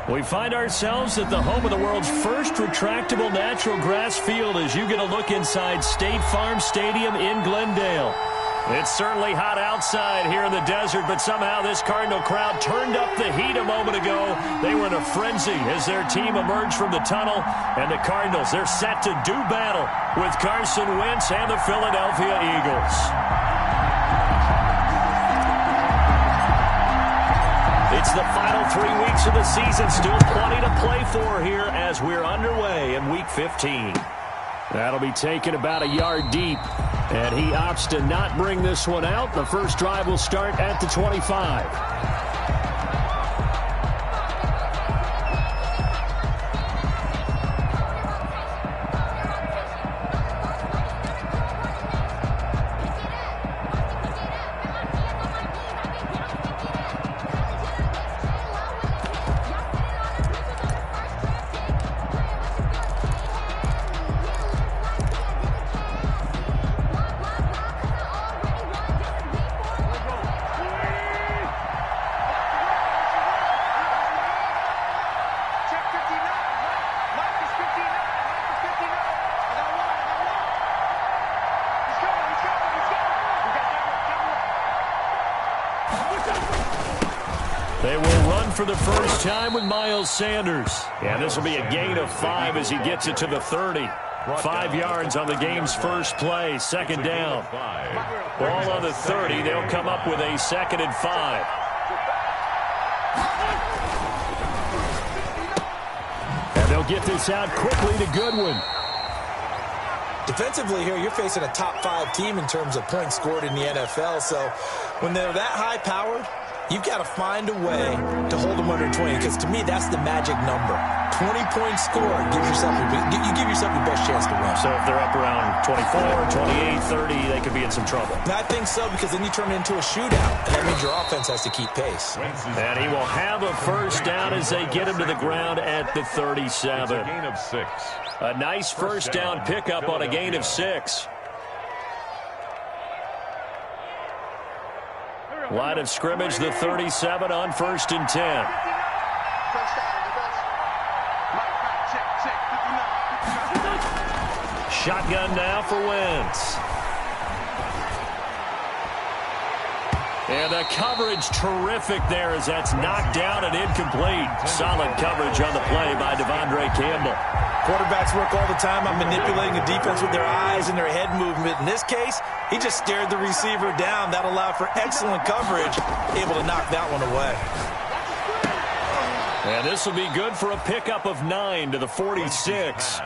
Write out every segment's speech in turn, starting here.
We find ourselves at the home of the world's first retractable natural grass field as you get a look inside State Farm Stadium in Glendale. It's certainly hot outside here in the desert, but somehow this Cardinal crowd turned up the heat a moment ago. They were in a frenzy as their team emerged from the tunnel, and the Cardinals, they're set to do battle with Carson Wentz and the Philadelphia Eagles. It's the final 3 weeks of the season. Still plenty to play for here as we're underway in Week 15. That'll be taken about a yard deep. And he opts to not bring this one out. The first drive will start at the 25. They will run for the first time with Miles Sanders. And this will be a gain of 5 as he gets it to the 30. 5 yards on the game's first play. Second down. Ball on the 30. They'll come up with a 2nd and 5. And they'll get this out quickly to Goodwin. Defensively here, you're facing a top 5 team in terms of points scored in the NFL. So when they're that high-powered, you've got to find a way to hold them under 20, because to me, that's the magic number. 20 points scored, you give yourself your best chance to win. So if they're up around 24, 28, 30, they could be in some trouble. I think so, because then you turn it into a shootout, and that means your offense has to keep pace. And he will have a first down as they get him to the ground at the 37. It's a gain of 6. A nice first down pickup on a gain of 6. Line of scrimmage, the 37 on 1st and 10. Shotgun now for Wentz. And the coverage terrific there as that's knocked down and incomplete. Solid coverage on the play by Devondre Campbell. Quarterbacks work all the time on manipulating the defense with their eyes and their head movement. In this case, he just stared the receiver down. That allowed for excellent coverage, able to knock that one away. And this will be good for a pickup of 9 to the 46.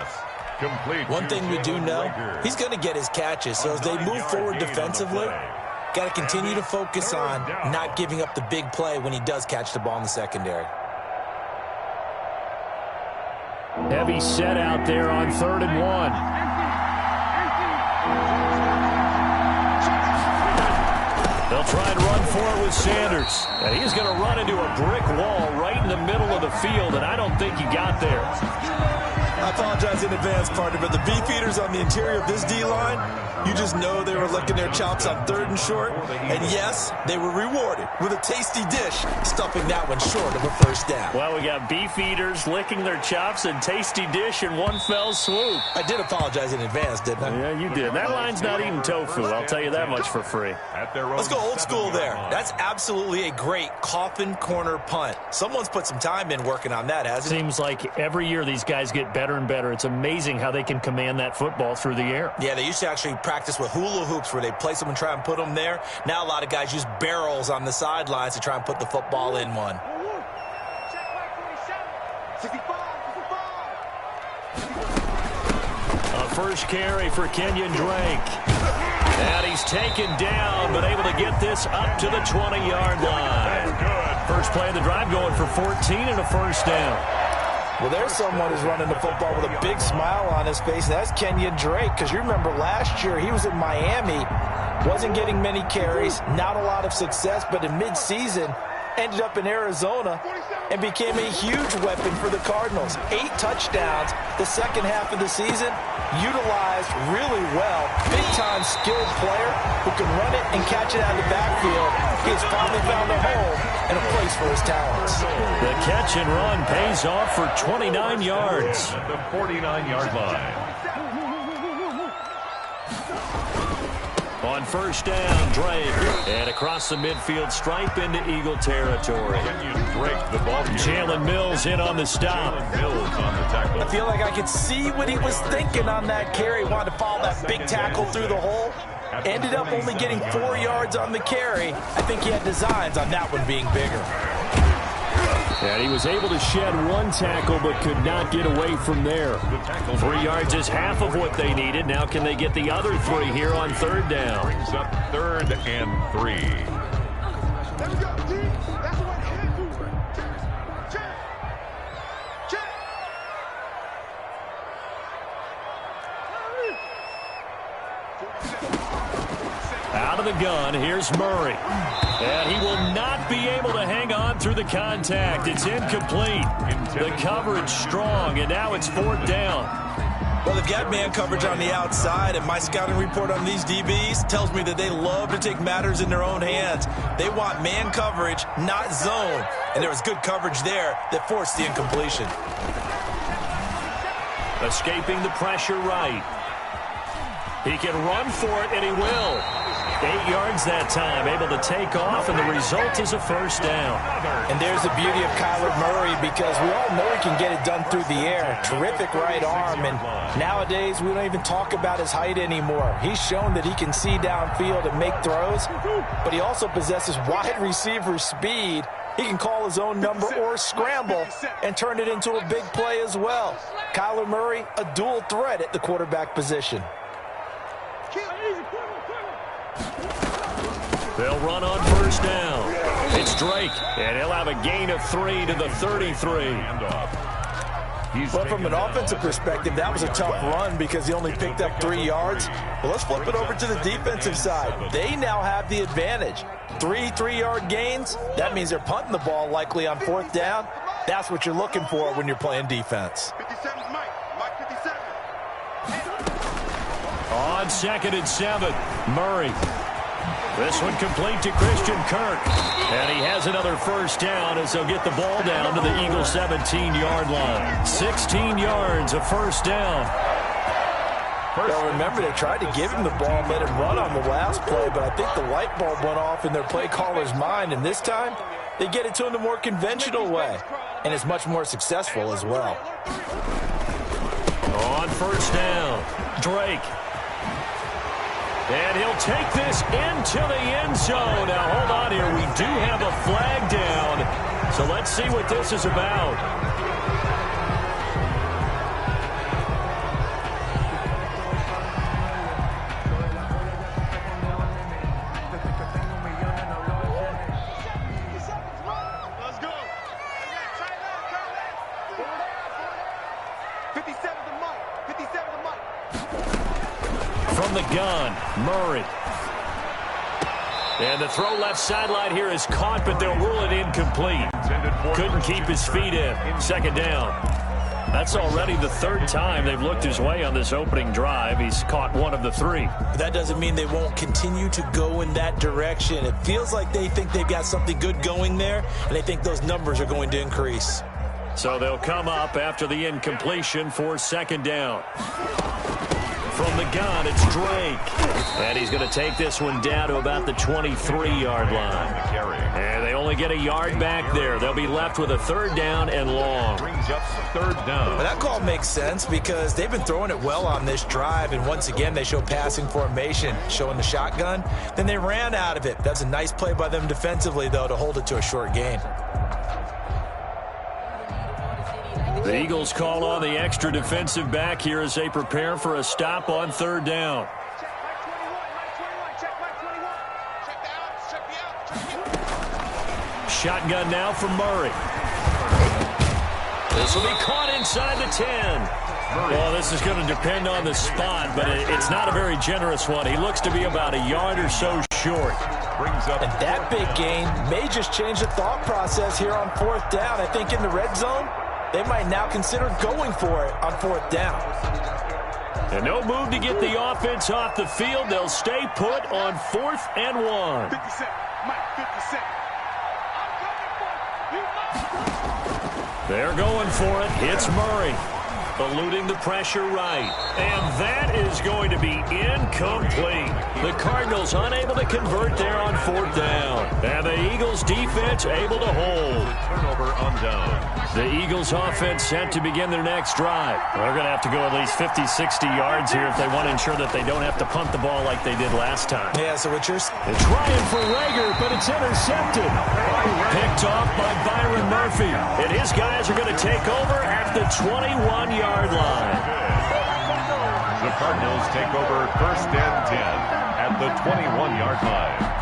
One thing we do know, he's going to get his catches. So as they move forward defensively, got to continue to focus on not giving up the big play when he does catch the ball in the secondary. Heavy set out there on 3rd and 1. They'll try and run for it with Sanders. And he's going to run into a brick wall right in the middle of the field, and I don't think he got there. I apologize in advance, partner, but the beefeaters on the interior of this D-line, you just know they were licking their chops on 3rd and short. And yes, they were rewarded with a tasty dish, stuffing that one short of a first down. Well, we got beefeaters licking their chops and tasty dish in one fell swoop. I did apologize in advance, didn't I? Yeah, you did. That line's not eating tofu. I'll tell you that much for free. Let's go old school there. That's absolutely a great coffin corner punt. Someone's put some time in working on that, hasn't it? Seems like every year these guys get better and better. It's amazing how they can command that football through the air. Yeah, they used to actually practice with hula hoops where they place them and try and put them there. Now a lot of guys use barrels on the sidelines to try and put the football in one. A first carry for Kenyon Drake. And he's taken down, but able to get this up to the 20-yard line. First play of the drive going for 14 and a first down. Well, there's someone who's running the football with a big smile on his face, and that's Kenyon Drake, because you remember last year he was in Miami, wasn't getting many carries, not a lot of success, but in mid-season ended up in Arizona and became a huge weapon for the Cardinals. 8 touchdowns the second half of the season, utilized really well. Big-time skilled player who can run it and catch it out of the backfield. He has finally found a home and a place for his talents. The catch and run pays off for 29 yards. At the 49-yard line. On first down, Drake. And across the midfield stripe into Eagle territory. Can you break the ball? Jalen Mills in on the stop. Mills on the tackle. I feel like I could see what he was thinking on that carry. Wanted to follow that big tackle through the hole. Ended up only getting 4 yards on the carry. I think he had designs on that one being bigger. And he was able to shed 1 tackle but could not get away from there. 3 yards is half of what they needed. Now can they get the other 3 here on third down? Brings up 3rd and 3. Let's go, team. That's what I can do. Check. Out of the gun, here's Murray. And he will not be able to hang on through the contact. It's incomplete. The coverage strong, and now it's 4th down. Well, they've got man coverage on the outside, and my scouting report on these DBs tells me that they love to take matters in their own hands. They want man coverage, not zone. And there was good coverage there that forced the incompletion. Escaping the pressure right. He can run for it, and he will. 8 yards that time, able to take off, and the result is a first down. And there's the beauty of Kyler Murray, because we all know he can get it done through the air. Terrific right arm, and nowadays we don't even talk about his height anymore. He's shown that he can see downfield and make throws, but he also possesses wide receiver speed. He can call his own number or scramble and turn it into a big play as well. Kyler Murray, a dual threat at the quarterback position. They'll run on first down. It's Drake, and he'll have a gain of 3 to the 33. But from an offensive perspective, that was a tough run because he only picked up 3 yards. Well, let's flip it over to the defensive side. They now have the advantage. 3 3-yard gains. That means they're punting the ball likely on 4th down. That's what you're looking for when you're playing defense. 57's Mike. Mike 57. On 2nd and 7, Murray. This one complete to Christian Kirk. And he has another first down as they'll get the ball down to the Eagles' 17-yard line. 16 yards, a first down. Now remember, they tried to give him the ball and let him run on the last play, but I think the light bulb went off in their play caller's mind, and this time they get it to him the more conventional way, and it's much more successful as well. On first down, Drake. And he'll take this into the end zone. Now, hold on here. We do have a flag down. So let's see what this is about. Let's go. 57 to Mike. 57 to Mike. From the gun, Murray. And the throw left sideline here is caught, but they'll rule it incomplete. Couldn't keep his feet in. 2nd down. That's already the 3rd time they've looked his way on this opening drive. He's caught 1 of the 3. But that doesn't mean they won't continue to go in that direction. It feels like they think they've got something good going there, and they think those numbers are going to increase. So they'll come up after the incompletion for 2nd down. From the gun, it's Drake. And he's going to take this one down to about the 23-yard line. And they only get a yard back there. They'll be left with a 3rd down and long. Brings up 3rd down. Well, that call makes sense because they've been throwing it well on this drive, and once again they show passing formation, showing the shotgun. Then they ran out of it. That's a nice play by them defensively, though, to hold it to a short gain. The Eagles call on the extra defensive back here as they prepare for a stop on 3rd down. Check Mike 21. Check the outs. Check the outs. Shotgun now from Murray. This will be caught inside the 10. Well, this is going to depend on the spot, but it's not a very generous one. He looks to be about a yard or so short. Brings up. And that big gain may just change the thought process here on 4th down. I think in the red zone, they might now consider going for it on 4th down. And no move to get the offense off the field. They'll stay put on 4th and 1. 50 Mike, 50 They're going for it. It's Murray. Eluding the pressure right. And that is going to be incomplete. The Cardinals unable to convert there on 4th down. And the Eagles defense able to hold. Turnover on down. The Eagles offense set to begin their next drive. They're going to have to go at least 50, 60 yards here if they want to ensure that they don't have to punt the ball like they did last time. Yeah, so what you're... It's Ryan for Rager, but it's intercepted. Picked off by Byron Murphy. And his guys are going to take over at the 21-yard line. The Cardinals take over 1st and 10 at the 21-yard line.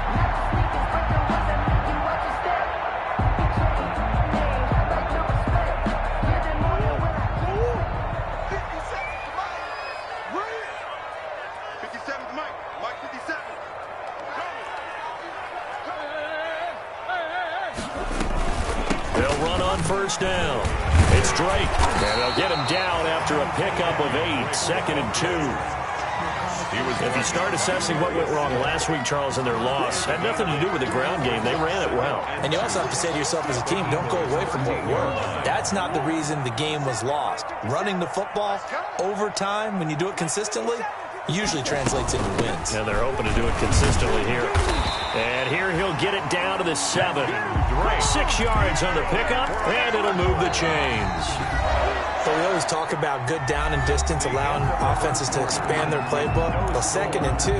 They'll run on 1st down. It's Drake. And they'll get him down after a pickup of 8, 2nd and 2. If you start assessing what went wrong last week, Charles, in their loss, had nothing to do with the ground game. They ran it well. And you also have to say to yourself as a team, don't go away from what worked. That's not the reason the game was lost. Running the football over time, when you do it consistently, usually translates into wins. And they're hoping to do it consistently here. And here he'll get it down to the 7. 6 yards on the pickup, and it'll move the chains. So we always talk about good down and distance, allowing offenses to expand their playbook. Well, 2nd and 2,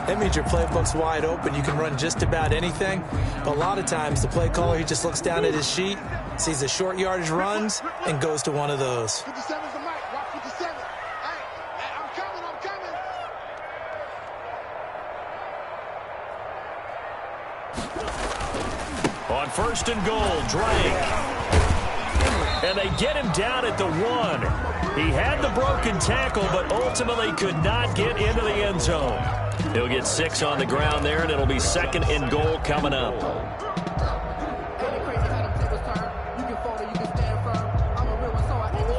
that means your playbook's wide open. You can run just about anything. But a lot of times, the play caller, he just looks down at his sheet, sees the short yardage runs, and goes to one of those. 57's the mic. Watch 57. Hey, I'm coming. On 1st and goal, Drake. And they get him down at the 1. He had the broken tackle, but ultimately could not get into the end zone. He'll get 6 on the ground there, and it'll be 2nd and goal coming up.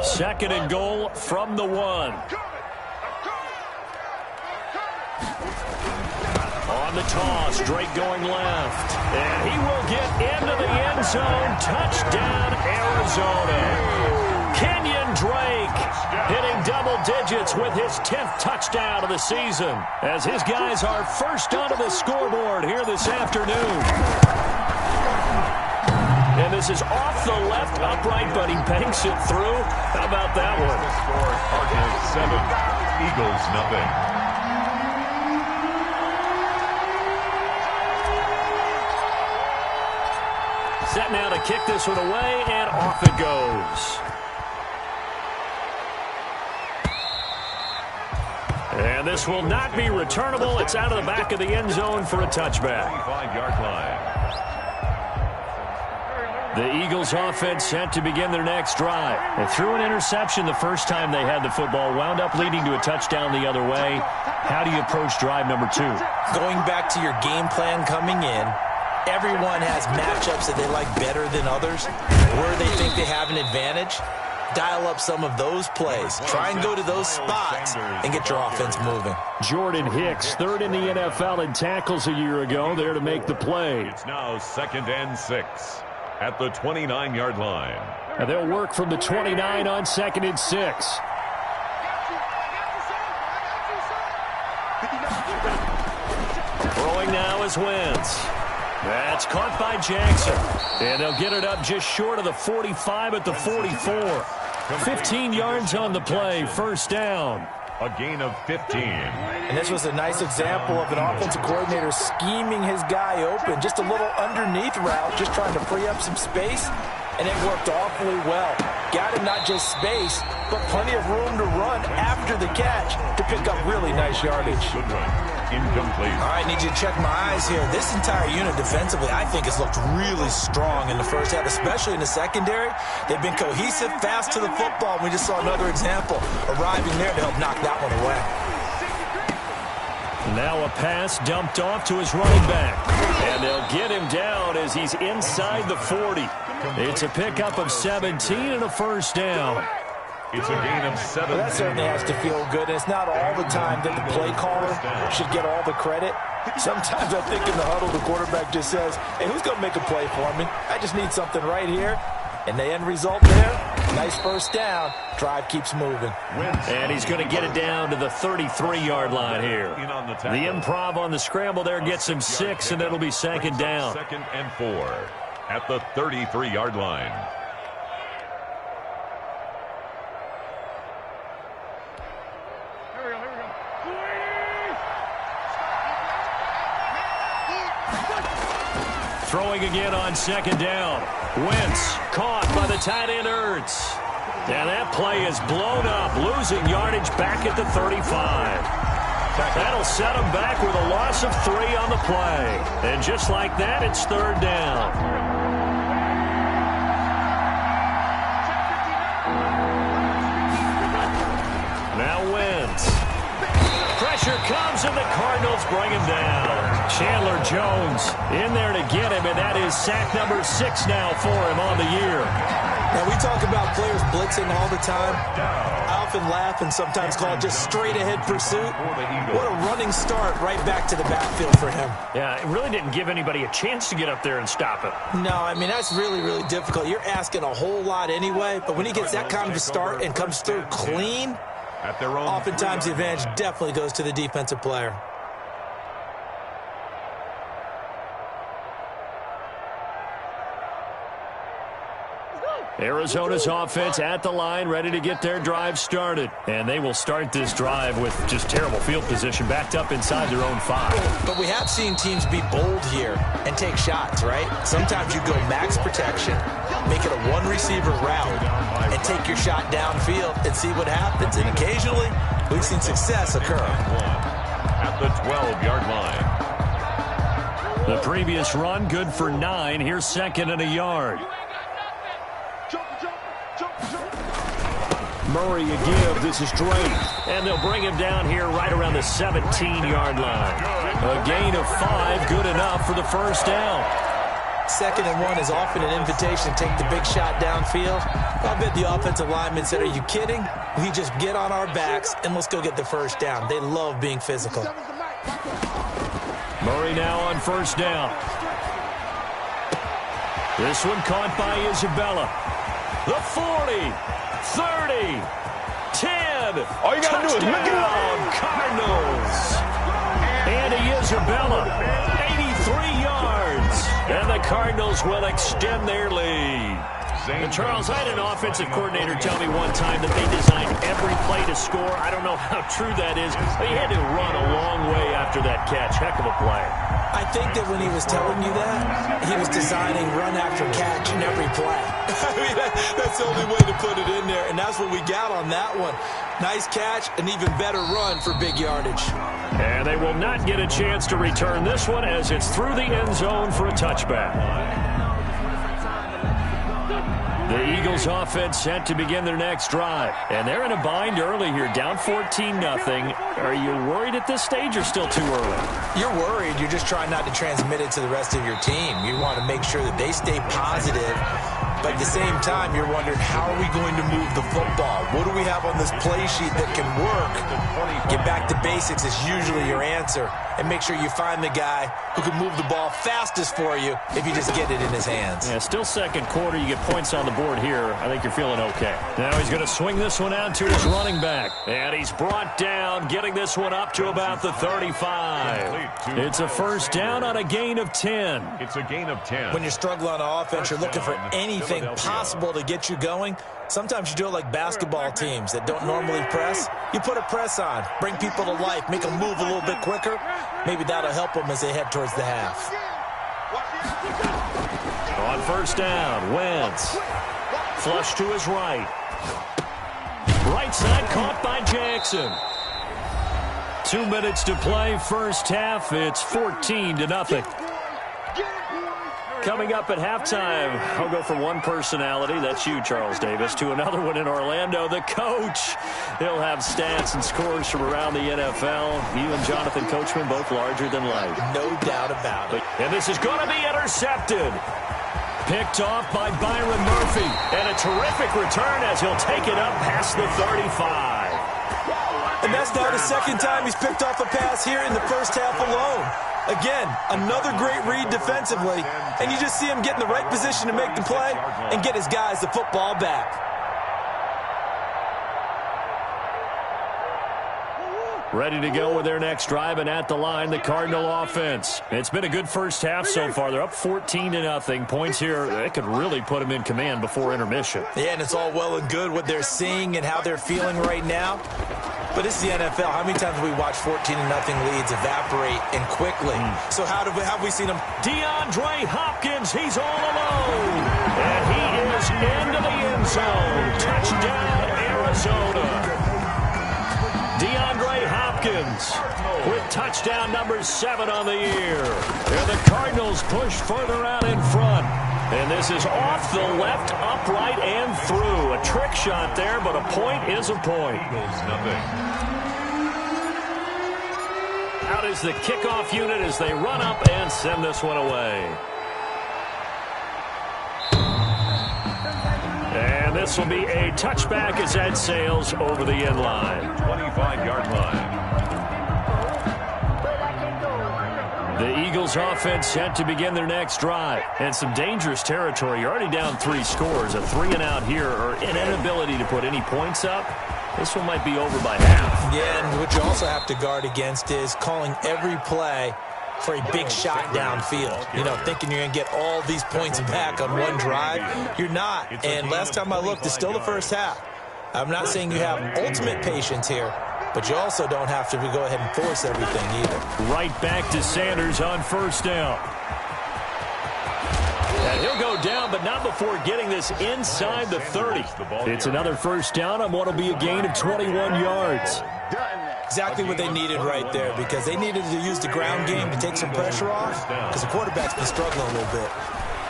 2nd and goal from the 1. On the toss, Drake going left. And he will get into the end zone. Touchdown, Arizona. Kenyon Drake hitting double digits with his 10th touchdown of the season as his guys are first onto the scoreboard here this afternoon. And this is off the left upright, but he banks it through. How about that one? Score, Cardinals 7, Eagles nothing. Set now to kick this one away, and off it goes. And this will not be returnable. It's out of the back of the end zone for a touchback. 25-yard line. The Eagles offense set to begin their next drive. They threw an interception the first time they had the football, wound up leading to a touchdown the other way. How do you approach drive number 2? Going back to your game plan coming in, everyone has matchups that they like better than others, where they think they have an advantage. Dial up some of those plays. Try and go to those spots and get your offense moving. Jordan Hicks, 3rd in the NFL in tackles a year ago, there to make the play. It's now 2nd and 6 at the 29-yard line. And they'll work from the 29 on 2nd and 6. Throwing now is Wentz. That's caught by Jackson. And they'll get it up just short of the 45 at the 44. 15 yards on the play, 1st down. A gain of 15. And this was a nice example of an offensive coordinator scheming his guy open. Just a little underneath route, just trying to free up some space. And it worked awfully well. Got him not just space, but plenty of room to run after the catch to pick up really nice yardage. Good one. Incomplete. All right, need you to check my eyes here. This entire unit defensively, I think, has looked really strong in the first half, especially in the secondary. They've been cohesive, fast to the football. We just saw another example arriving there to help knock that one away. Now a pass dumped off to his running back. And they'll get him down as he's inside the 40. It's a pickup of 17 and a first down. It's a gain of 7. Well, that certainly has to feel good. It's not all the time that the play caller should get all the credit. Sometimes I think in the huddle, the quarterback just says, hey, who's going to make a play for me? I just need something right here. And the end result there, nice first down. Drive keeps moving. And he's going to get it down to the 33-yard line here. The improv on the scramble there gets him 6, and it'll be second down. Second and 4 at the 33-yard line. Throwing again on second down. Wentz caught by the tight end Ertz. And that play is blown up, losing yardage back at the 35. That'll set him back with a loss of 3 on the play. And just like that, it's third down. Now Wentz. Pressure comes, and the Cardinals bring him down. Chandler Jones in there to get him, and that is sack number 6 now for him on the year. Now, we talk about players blitzing all the time. I often laugh and sometimes call it just straight-ahead pursuit. What a running start right back to the backfield for him. Yeah, it really didn't give anybody a chance to get up there and stop it. No, I mean, that's really, really difficult. You're asking a whole lot anyway, but when he gets that kind of a start and comes through clean, oftentimes the advantage definitely goes to the defensive player. Arizona's offense at the line, ready to get their drive started. And they will start this drive with just terrible field position, backed up inside their own 5. But we have seen teams be bold here and take shots, right? Sometimes you go max protection, make it a one-receiver route, and take your shot downfield and see what happens. And occasionally, we've seen success occur. At the 12-yard line. The previous run, good for 9. Here's second and a yard. Murray a give. This is Drake. And they'll bring him down here right around the 17-yard line. A gain of 5, good enough for the first down. Second and 1 is often an invitation to take the big shot downfield. I bet the offensive lineman said, are you kidding? We just get on our backs and let's go get the first down. They love being physical. Murray now on first down. This one caught by Isabella. The 40, 30, 10. All you got to do is make it up. Cardinals. Andy Isabella, 83 yards. And the Cardinals will extend their lead. And Charles, I had an offensive coordinator tell me one time that they designed every play to score. I don't know how true that is, but he had to run a long way after that catch. Heck of a play. I think that when he was telling you that, he was designing run after catch in every play. I mean, that's the only way to put it in there, and that's what we got on that one. Nice catch, an even better run for big yardage. And they will not get a chance to return this one as it's through the end zone for a touchback. The Eagles offense set to begin their next drive. And they're in a bind early here, down 14-0. Are you worried at this stage or still too early? You're worried. You're just trying not to transmit it to the rest of your team. You want to make sure that they stay positive. But at the same time, you're wondering, how are we going to move the football? What do we have on this play sheet that can work? Get back to basics is usually your answer. And make sure you find the guy who can move the ball fastest for you if you just get it in his hands. Yeah, still second quarter. You get points on the board here. I think you're feeling okay. Now he's going to swing this one out to his running back. And he's brought down, getting this one up to about the 35. It's a first down on a gain of 10. It's a gain of 10. When you're struggling on offense, you're looking for anything possible to get you going. Sometimes you do it like basketball teams that don't normally press. You put a press on, bring people to life, make them move a little bit quicker. Maybe that'll help them as they head towards the half. On first down, Wentz. Flush to his right. Right side caught by Jackson. 2 minutes to play first half. It's 14-0. coming up at halftime. I'll go from one personality, that's you, Charles Davis, to another one in Orlando, the coach. He'll have stats and scores from around the NFL. You and Jonathan Coachman both larger than life. No doubt about it. And this is going to be intercepted. Picked off by Byron Murphy. And a terrific return as he'll take it up past the 35. And that's now the second time he's picked off a pass here in the first half alone. Again, another great read defensively, and you just see him get in the right position to make the play and get his guys the football back. Ready to go with their next drive, and at the line, the Cardinal offense. It's been a good first half so far. They're up 14-0. Points here, they could really put them in command before intermission. Yeah, and it's all well and good what they're seeing and how they're feeling right now. But this is the NFL. How many times have we watched 14-0 leads evaporate and quickly? So have we seen them? DeAndre Hopkins, he's all alone. And he is into the end zone. Touchdown, Arizona. DeAndre Hopkins with touchdown number 7 on the year. And the Cardinals push further out in front. And this is off the left, upright, and through. A trick shot there, but a point is a point. Eagles, nothing. Out is the kickoff unit as they run up and send this one away. And this will be a touchback as that sails over the end line. 25-yard line. The Eagles offense set to begin their next drive. And some dangerous territory. You're already down 3 scores. A 3-and-out here, or an inability to put any points up. This one might be over by half. Yeah, and what you also have to guard against is calling every play for a big shot downfield. You know, thinking you're going to get all these points back on one drive. You're not. And last time I looked, it's still the first half. I'm not saying you have ultimate patience here, but you also don't have to go ahead and force everything either. Right back to Sanders on first down. And he'll go down, but not before getting this inside the 30. It's another first down on what will be a gain of 21 yards. Exactly what they needed right there, because they needed to use the ground game to take some pressure off, because the quarterback's been struggling a little bit.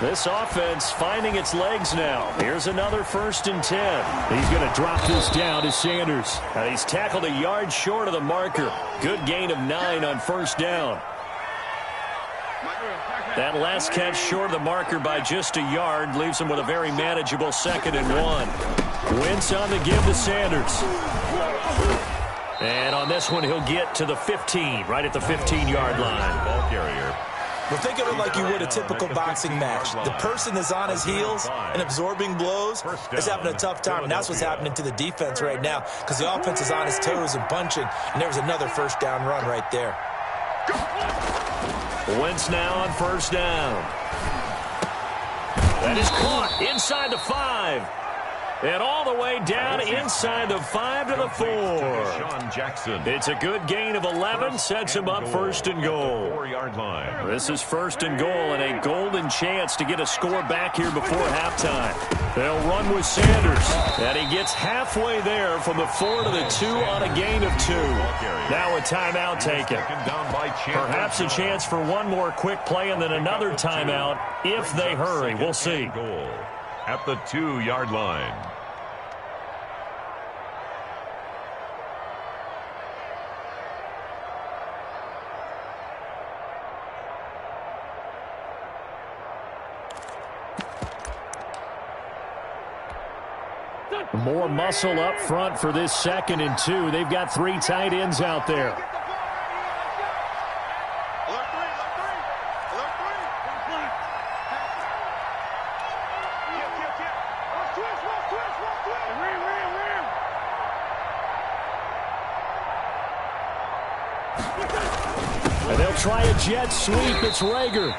This offense finding its legs now. Here's another 1st and 10. He's going to drop this down to Sanders. And he's tackled a yard short of the marker. Good gain of 9 on first down. That last catch short of the marker by just a yard leaves him with a very manageable 2nd and 1. Wentz on the give to Sanders. And on this one, he'll get to the 15, right at the 15-yard line. Ball carrier. Well, think of it like you would a typical boxing match. The person that's on his heels and absorbing blows is having a tough time. And that's what's happening to the defense right now, because the offense is on his toes and punching. And there was another first down run right there. Wentz now on first down. That is caught inside the 5. And all the way down inside the 5 to the 4. It's a good gain of 11, sets him up 1st and goal. 4-yard line. This is 1st and goal and a golden chance to get a score back here before halftime. They'll run with Sanders. And he gets halfway there from the 4 to the 2 on a gain of 2. Now a timeout taken. Perhaps a chance for one more quick play and then another timeout if they hurry. We'll see. At the 2-yard line. More muscle up front for this 2nd and 2. They've got 3 tight ends out there. And they'll try a jet sweep. It's Rager.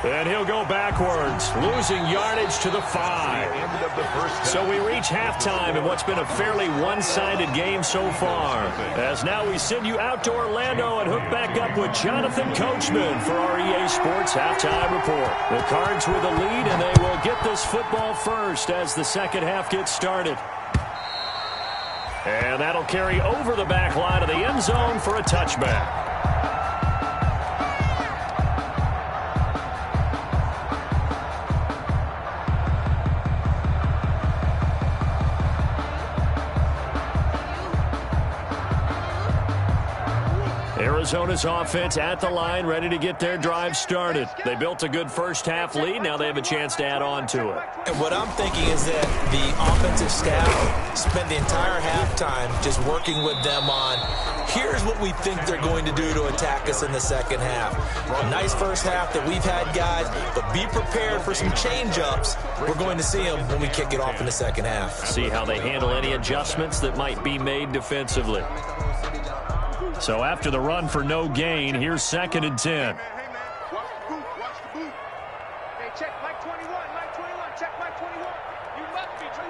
And he'll go backwards, losing yardage to the 5. So we reach halftime in what's been a fairly one-sided game so far. As now we send you out to Orlando and hook back up with Jonathan Coachman for our EA Sports Halftime Report. The Cards with the lead, and they will get this football first as the second half gets started. And that'll carry over the back line of the end zone for a touchback. Arizona's offense at the line, ready to get their drive started. They built a good first-half lead. Now they have a chance to add on to it. And what I'm thinking is that the offensive staff spent the entire halftime just working with them on, here's what we think they're going to do to attack us in the second half. A nice first half that we've had, guys, but be prepared for some change-ups. We're going to see them when we kick it off in the second half. See how they handle any adjustments that might be made defensively. So after the run for no gain, here's 2nd and 10. Watch the boot. Hey, check Mike 21. Check Mike 21. You must be true.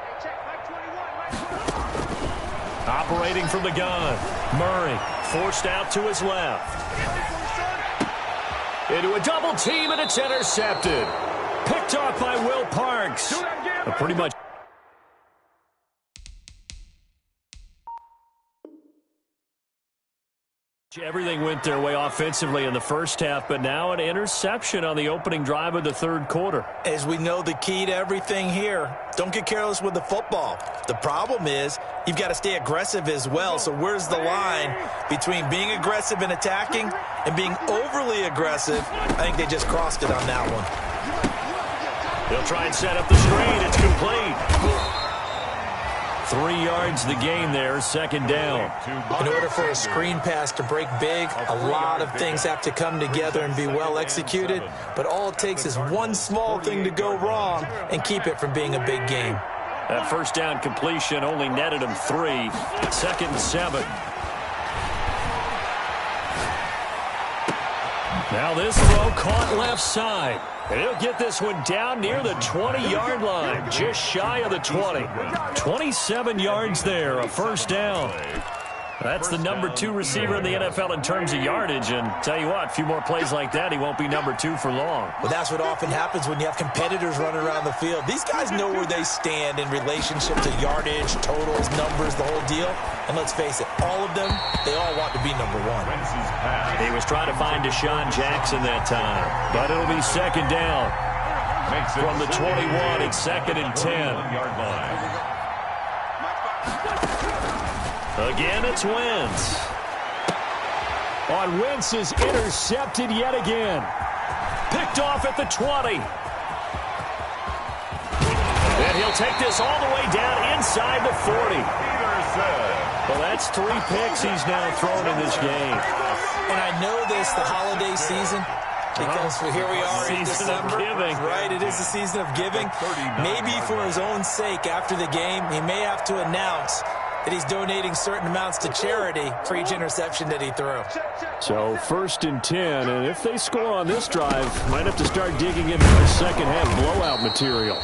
Hey, check Mike 21. Operating from the gun. Murray forced out to his left. Into a double team, and it's intercepted. Picked off by Will Parks. Pretty much. Everything went their way offensively in the first half, but now an interception on the opening drive of the third quarter. As we know, the key to everything here, don't get careless with the football. The problem is you've got to stay aggressive as well. So where's the line between being aggressive and attacking and being overly aggressive? I think they just crossed it on that one. They'll try and set up the screen. It's complete. 3 yards the gain there, 2nd down. In order for a screen pass to break big, a lot of things have to come together and be well executed, but all it takes is one small thing to go wrong and keep it from being a big game. That first down completion only netted him 3. 2nd and 7. Now this throw caught left side. And he'll get this one down near the 20-yard line, just shy of the 20. 27 yards there, a first down. That's the number 2 receiver in the NFL in terms of yardage. And tell you what, a few more plays like that, he won't be number 2 for long. Well, that's what often happens when you have competitors running around the field. These guys know where they stand in relationship to yardage, totals, numbers, the whole deal. And let's face it, all of them, they all want to be number 1. He was trying to find Deshaun Jackson that time, but it'll be 2nd down. From the 21, it's 2nd and 10. Again, it's Wentz. Wentz is intercepted yet again. Picked off at the 20. And he'll take this all the way down inside the 40. Well, that's 3 picks he's now thrown in this game. And I know this, the holiday season, because here we are in December. Season of giving. Right, it is the season of giving. Maybe for his own sake after the game, he may have to announce that he's donating certain amounts to charity for each interception that he threw. So 1st and 10, and if they score on this drive, might have to start digging into the second half blowout material.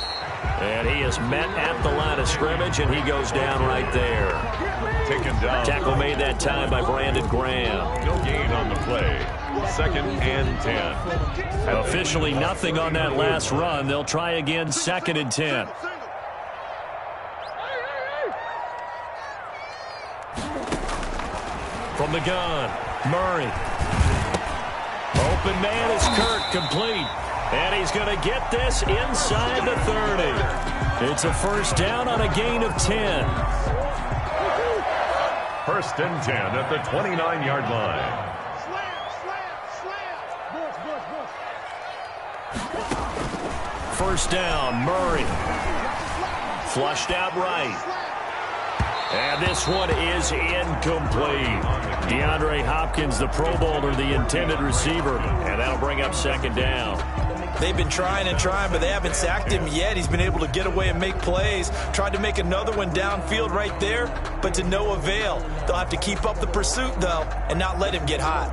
And he is met at the line of scrimmage, and he goes down right there. Taken down. Tackle made that time by Brandon Graham. No gain on the play. 2nd and 10. Officially nothing on that last run. They'll try again, 2nd and 10. From the gun, Murray. Open man is Kirk, complete. And he's going to get this inside the 30. It's a first down on a gain of 10. 1st and 10 at the 29-yard line. First down, Murray. Flushed out right. And this one is incomplete. DeAndre Hopkins, the Pro Bowler, the intended receiver. And that'll bring up 2nd down. They've been trying and trying, but they haven't sacked him yet. He's been able to get away and make plays. Tried to make another one downfield right there, but to no avail. They'll have to keep up the pursuit, though, and not let him get hot.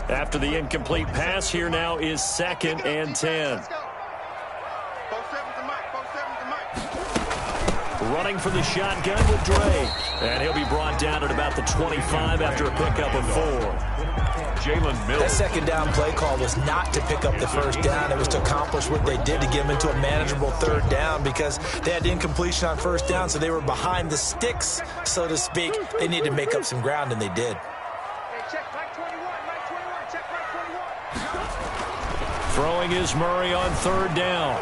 After the incomplete pass, here now is 2nd and 10. Running for the shotgun with Drake. And he'll be brought down at about the 25 after a pickup of 4. Jalen Mills. That second down play call was not to pick up the first down. It was to accomplish what they did to get them into a manageable 3rd down because they had incompletion on 1st down, so they were behind the sticks, so to speak. They needed to make up some ground, and they did. Throwing is Murray on 3rd down.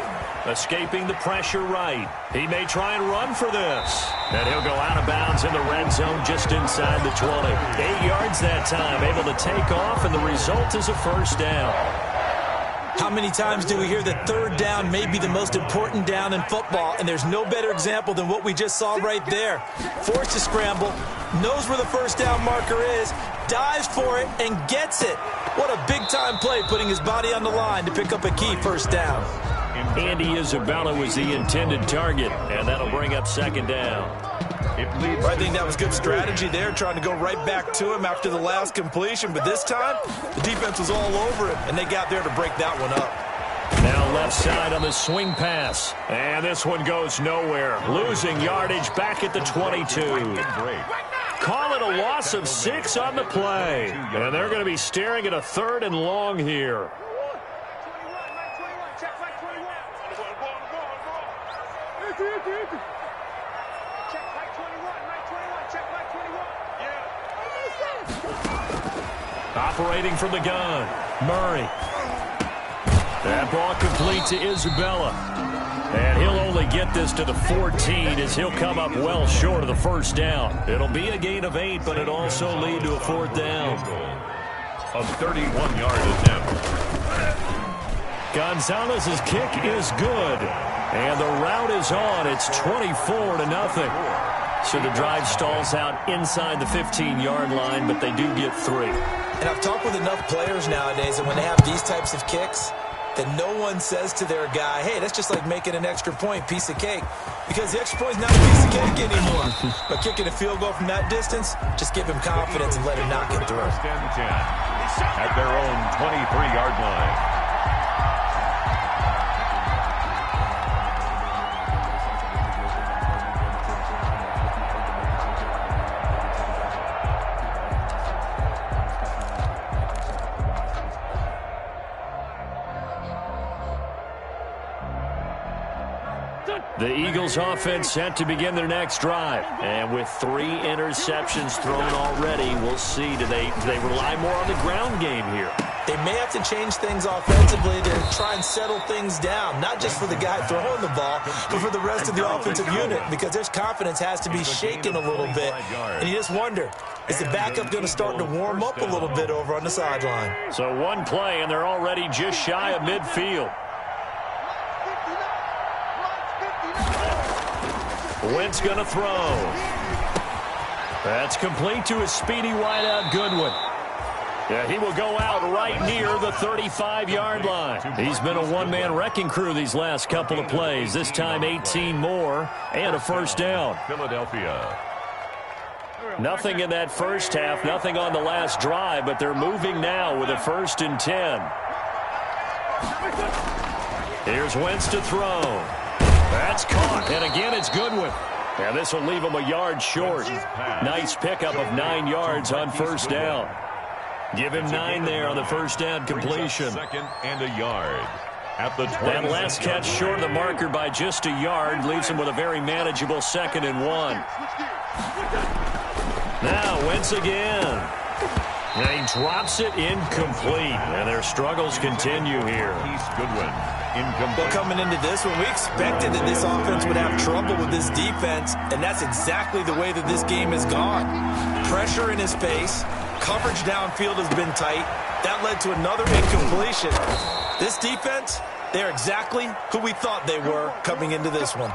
escaping the pressure right. He may try and run for this. And he'll go out of bounds in the red zone just inside the 20. 8 yards that time, able to take off, and the result is a first down. How many times do we hear that third down may be the most important down in football, and there's no better example than what we just saw right there. Forced to scramble, knows where the first down marker is, dives for it, and gets it. What a big-time play, putting his body on the line to pick up a key first down. Andy Isabella was the intended target, and that'll bring up second down. I think that was good strategy there, trying to go right back to him after the last completion. But this time, the defense was all over him, and they got there to break that one up. Now left side on the swing pass. And this one goes nowhere. Losing yardage back at the 22. Call it a loss of 6 on the play. And they're going to be staring at a 3rd and long here. Operating from the gun, Murray. That ball complete to Isabella. And he'll only get this to the 14 as he'll come up well short of the first down. It'll be a gain of 8, but it'll also lead to a 4th down. A 31-yard attempt. Gonzalez's kick is good. And the route is on. It's 24-0. So the drive stalls out inside the 15-yard line, but they do get 3. And I've talked with enough players nowadays, and when they have these types of kicks, that no one says to their guy, hey, that's just like making an extra point, piece of cake. Because the extra point's not a piece of cake anymore. But kicking a field goal from that distance, just give him confidence and let him knock it through. First and 10 at their own 23-yard line. The Eagles offense set to begin their next drive. And with 3 interceptions thrown already, we'll see. Do they rely more on the ground game here? They may have to change things offensively to try and settle things down, not just for the guy throwing the ball, but for the rest of the offensive unit, because their confidence has to be shaken a little bit. And you just wonder, is the backup going to start to warm up a little bit over on the sideline? So one play, and they're already just shy of midfield. Wentz going to throw. That's complete to his speedy wideout Goodwin. Yeah, he will go out right near the 35-yard line. He's been a one-man wrecking crew these last couple of plays. This time 18 more and a first down. Philadelphia. Nothing in that first half, nothing on the last drive, but they're moving now with a 1st and 10. Here's Wentz to throw. That's caught, and again it's Goodwin. And this will leave him a yard short. Nice pickup of 9 yards on first down. Give him 9 there on the first down completion. 2nd and a yard. At the 20. That last catch short of the marker by just a yard leaves him with a very manageable 2nd and 1. Now Wentz again. And he drops it incomplete. And their struggles continue here. He's Goodwin. Well, coming into this one, we expected that this offense would have trouble with this defense, and that's exactly the way that this game has gone. Pressure in his face, coverage downfield has been tight. That led to another incompletion. This defense, they're exactly who we thought they were coming into this one.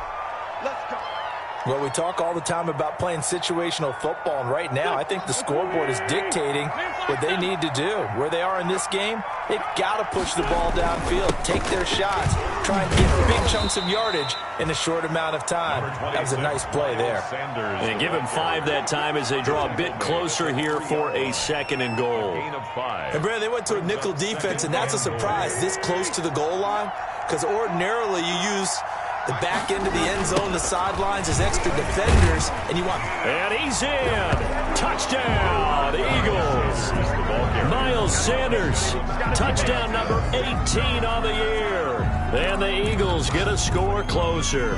Well, we talk all the time about playing situational football, and right now I think the scoreboard is dictating what they need to do. Where they are in this game, they've got to push the ball downfield, take their shots, try and get big chunks of yardage in a short amount of time. That was a nice play there. And give him 5 that time as they draw a bit closer here for a 2nd and goal. And, Brad, they went to a nickel defense, and that's a surprise this close to the goal line, because ordinarily you use the back end of the end zone, the sidelines as extra defenders, and you want... And he's in! Touchdown, Eagles! Miles Sanders, touchdown number 18 on the year. And the Eagles get a score closer.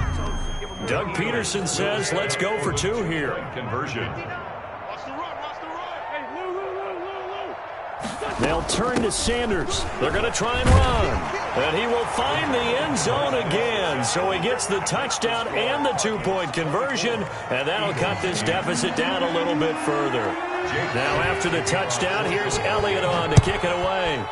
Doug Peterson says, let's go for 2 here. Conversion. They'll turn to Sanders. They're going to try and run. And he will find the end zone again. So he gets the touchdown and the two-point conversion. And that'll cut this deficit down a little bit further. Now after the touchdown, here's Elliott on to kick it away.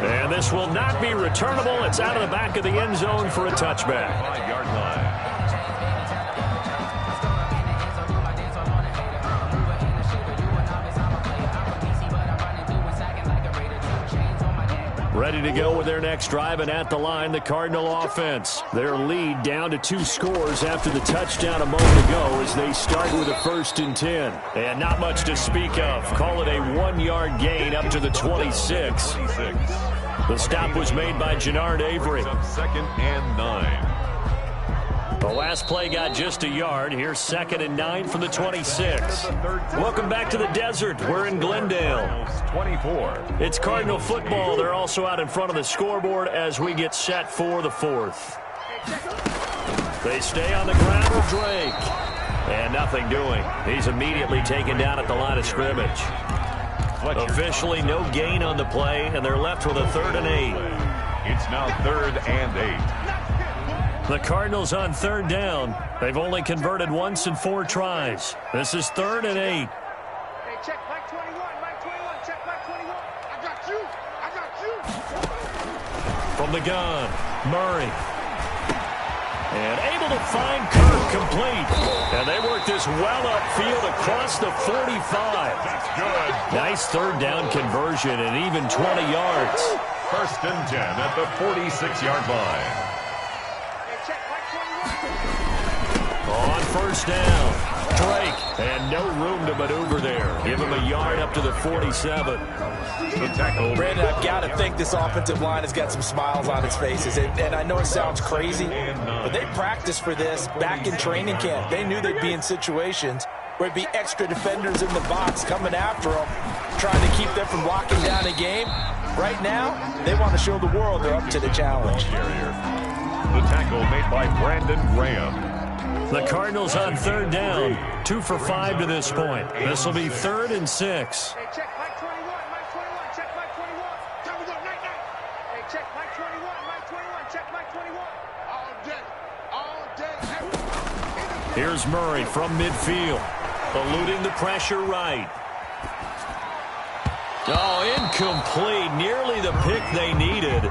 And this will not be returnable. It's out of the back of the end zone for a touchback. 5-yard line. Ready to go with their next drive, and at the line, the Cardinal offense. Their lead down to 2 scores after the touchdown a moment ago as they start with a 1st and 10. And not much to speak of. Call it a 1-yard gain up to the 26. The stop was made by Jannard Avery. 2nd and 9. The last play got just a yard. Here's 2nd and 9 from the 26. Welcome back to the desert. We're in Glendale. 24. It's Cardinal football. They're also out in front of the scoreboard as we get set for the 4th. They stay on the ground with Drake. And nothing doing. He's immediately taken down at the line of scrimmage. Officially no gain on the play, and they're left with a 3rd and 8. It's now 3rd and 8. The Cardinals on 3rd down. They've only converted once in 4 tries. This is 3rd and 8. Hey, check Mike 21, Mike 21, check Mike 21. I got you, I got you. From the gun, Murray. And able to find Kirk complete. And they work this well upfield across the 45. That's good. Nice 3rd down conversion and even 20 yards. 1st and 10 at the 46-yard line. On 1st down, Drake, and no room to maneuver there. Give him a yard up to the 47. The tackle. Brandon, I've got to think this offensive line has got some smiles on its faces. And I know it sounds crazy, but they practiced for this back in training camp. They knew they'd be in situations where it'd be extra defenders in the box coming after them, trying to keep them from locking down a game. Right now, they want to show the world they're up to the challenge. The tackle made by Brandon Graham. The Cardinals on 3rd down, 2 for 5 to this point. This will be 3rd and 6. Hey, check Mike 21, Mike 21, check Mike 21. Time to go, night, night. Hey, check Mike 21, Mike 21, check Mike 21. All day, every. Here's Murray from midfield, eluding the pressure right. Oh, incomplete. Nearly the pick they needed.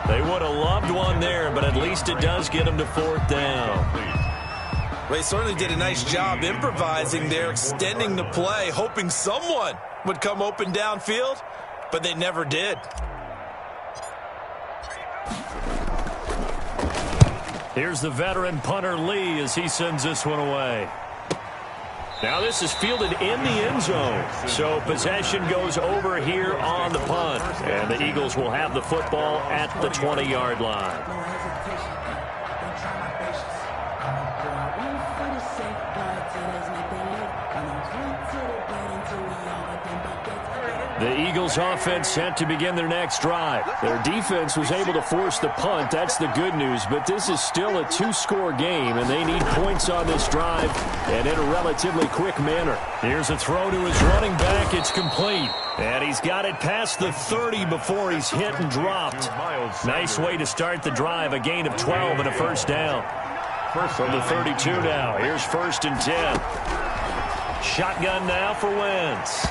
They would have loved one there, but at least it does get them to 4th down. Well, they certainly did a nice job improvising there, extending the play, hoping someone would come open downfield, but they never did. Here's the veteran punter Lee as he sends this one away. Now this is fielded in the end zone, so possession goes over here on the punt, and the Eagles will have the football at the 20-yard line. The Eagles offense set to begin their next drive. Their defense was able to force the punt. That's the good news, but this is still a 2-score game, and they need points on this drive and in a relatively quick manner. Here's a throw to his running back. It's complete, and he's got it past the 30 before he's hit and dropped. Nice way to start the drive, a gain of 12 and a 1st down. From the 32 now, here's 1st and 10. Shotgun now for Wentz.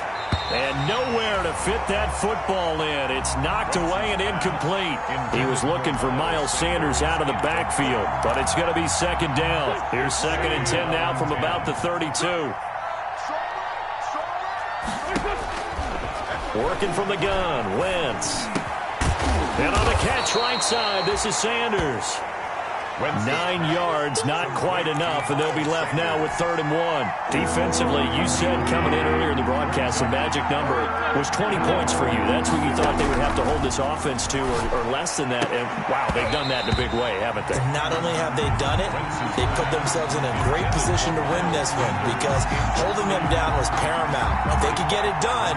And nowhere to fit that football in. It's knocked away and incomplete. He was looking for Miles Sanders out of the backfield, but it's going to be 2nd down. Here's 2nd and 10 now from about the 32. Working from the gun, Wentz. And on the catch right side, this is Sanders. 9 yards, not quite enough, and they'll be left now with 3rd and 1. Defensively, you said coming in earlier in the broadcast, the magic number was 20 points for you. That's what you thought they would have to hold this offense to, or less than that. And, wow, they've done that in a big way, haven't they? And not only have they done it, they put themselves in a great position to win this one because holding them down was paramount. If they could get it done,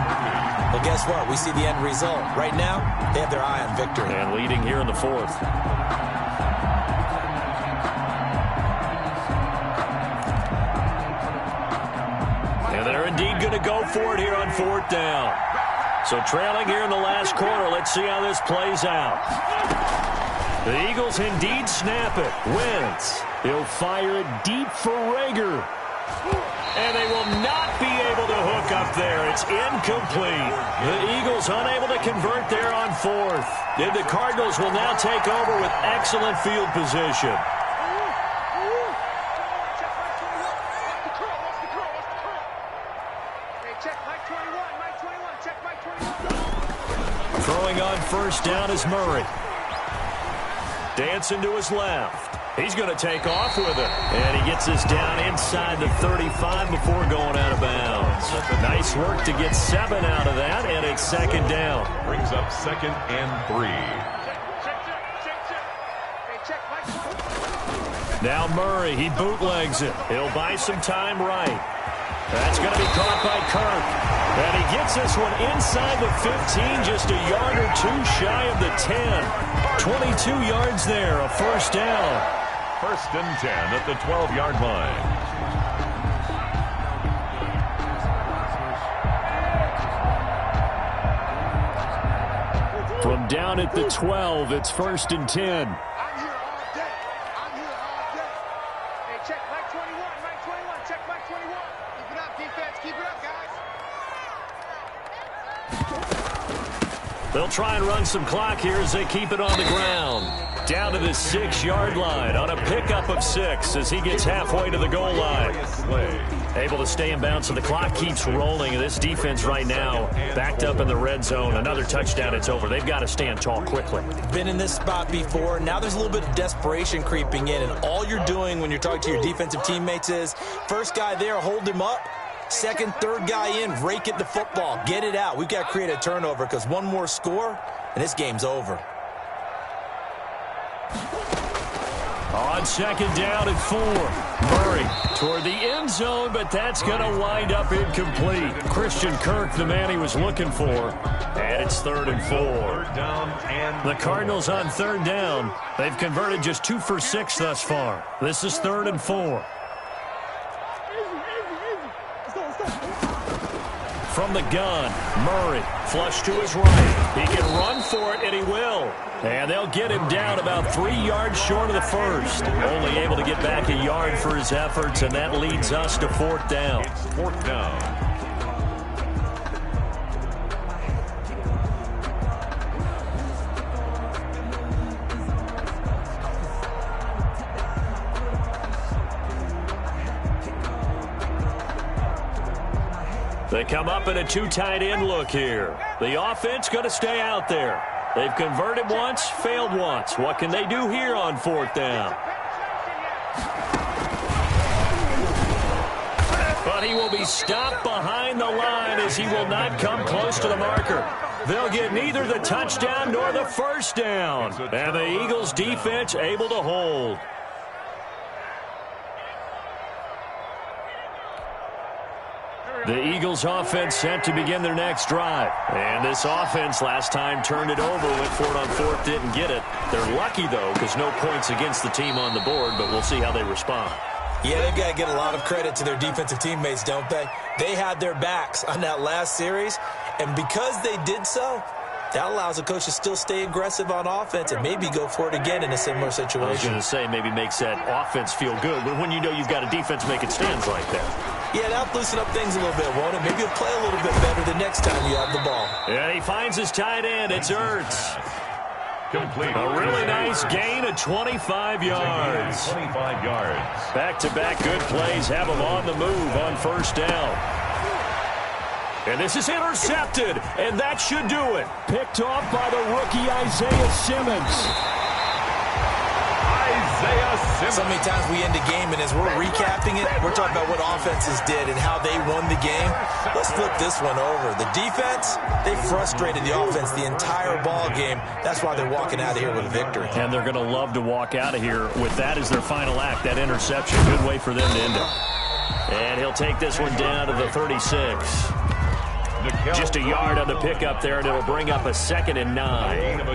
well, guess what? We see the end result. Right now, they have their eye on victory. And leading here in the 4th. go for it here on 4th down. So trailing here in the last quarter. Let's see how this plays out. The Eagles indeed snap it. Wentz. He'll fire it deep for Rager. And they will not be able to hook up there. It's incomplete. The Eagles unable to convert there on 4th. And the Cardinals will now take over with excellent field position. Throwing on 1st down is Murray. Dancing to his left. He's going to take off with it. And he gets us down inside the 35 before going out of bounds. Nice work to get 7 out of that, and it's 2nd down. Brings up 2nd and 3. Now Murray, he bootlegs it. He'll buy some time right. That's going to be caught by Kirk. And he gets this one inside the 15, just a yard or 2 shy of the 10. 22 yards there, a 1st down. 1st and 10 at the 12-yard line. From down at the 12, it's 1st and 10. I'm here all day. I'm here all day. Hey, check Mike 21. Mike 21. Check Mike 21. Keep it up, defense. Keep it up, guys. They'll try and run some clock here as they keep it on the ground. Down to the 6-yard line on a pickup of 6 as he gets halfway to the goal line. Able to stay in bounds, so the clock keeps rolling. This defense right now backed up in the red zone. Another touchdown, it's over. They've got to stand tall quickly. Been in this spot before. Now there's a little bit of desperation creeping in, and all you're doing when you're talking to your defensive teammates is first guy there, hold him up. Second, third guy in, rake it the football. Get it out. We've got to create a turnover because one more score, and this game's over. On 2nd down and 4. Murray toward the end zone, but that's going to wind up incomplete. Christian Kirk, the man he was looking for. And it's 3rd and 4. The Cardinals on 3rd down. They've converted just 2 for 6 thus far. This is 3rd and 4. From the gun, Murray, flush to his right. He can run for it, and he will. And they'll get him down about 3 yards short of the 1st. Only able to get back a yard for his efforts, and that leads us to 4th down. It's 4th down. They come up in a 2 tight end look here. The offense going to stay out there. They've converted once, failed once. What can they do here on 4th down? But he will be stopped behind the line as he will not come close to the marker. They'll get neither the touchdown nor the 1st down. And the Eagles defense able to hold. The Eagles offense set to begin their next drive. And this offense last time turned it over, went for it on 4th, didn't get it. They're lucky, though, because no points against the team on the board, but we'll see how they respond. Yeah, they've got to get a lot of credit to their defensive teammates, don't they? They had their backs on that last series, and because they did so, that allows the coach to still stay aggressive on offense and maybe go for it again in a similar situation. I was going to say maybe makes that offense feel good, but when you know you've got a defense making stands like that. Yeah, that'll loosen up things a little bit, won't it? Maybe you'll play a little bit better the next time you have the ball. Yeah, he finds his tight end. It's Ertz. Complete. A really nice gain of 25 yards. 25 yards. Back-to-back good plays have him on the move on 1st down. And this is intercepted, and that should do it. Picked off by the rookie Isaiah Simmons. So many times we end the game, and as we're recapping it, we're talking about what offenses did and how they won the game. Let's flip this one over. The defense, they frustrated the offense the entire ball game. That's why they're walking out of here with a victory. And they're going to love to walk out of here with that as their final act, that interception. Good way for them to end it. And he'll take this one down to the 36. Just a yard on the pickup there, and it'll bring up a 2nd and 9.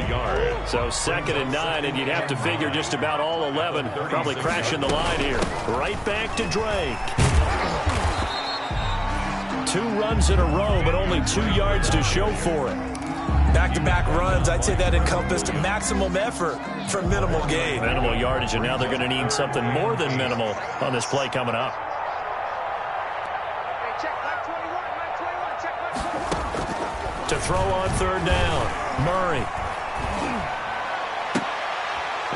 So 2nd and 9, and you'd have to figure just about all 11 probably crashing the line here. Right back to Drake. 2 runs in a row, but only 2 yards to show for it. Back-to-back runs, I'd say that encompassed maximum effort for minimal gain. Minimal yardage, and now they're going to need something more than minimal on this play coming up. Hey, check my 21, check my 21. To throw on 3rd down, Murray.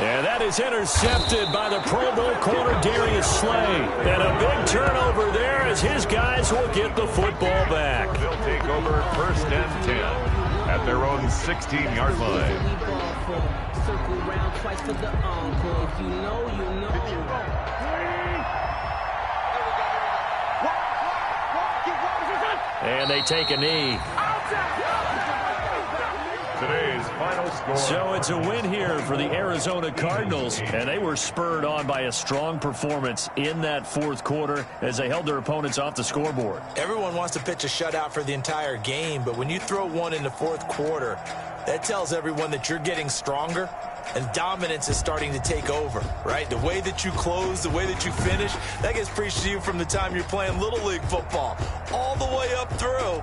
And that is intercepted by the Pro Bowl corner Darius Slay. And a big turnover there as his guys will get the football back. They'll take over 1st and 10 at their own 16-yard line. Circle round twice for the encore. If you know, you know. And they take a knee. Today's final score. So it's a win here for the Arizona Cardinals, and they were spurred on by a strong performance in that 4th quarter as they held their opponents off the scoreboard. Everyone wants to pitch a shutout for the entire game, but when you throw one in the 4th quarter, that tells everyone that you're getting stronger and dominance is starting to take over, right? The way that you close, the way that you finish, that gets preached to you from the time you're playing Little League football all the way up through.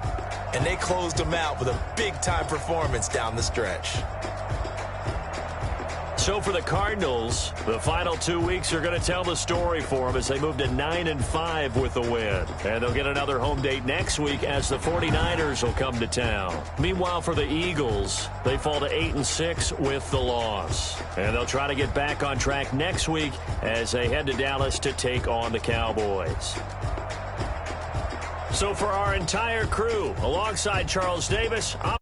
And they closed them out with a big-time performance down the stretch. So for the Cardinals, the final 2 weeks are going to tell the story for them as they move to 9-5 with the win. And they'll get another home date next week as the 49ers will come to town. Meanwhile, for the Eagles, they fall to 8-6 with the loss. And they'll try to get back on track next week as they head to Dallas to take on the Cowboys. So for our entire crew, alongside Charles Davis, I'm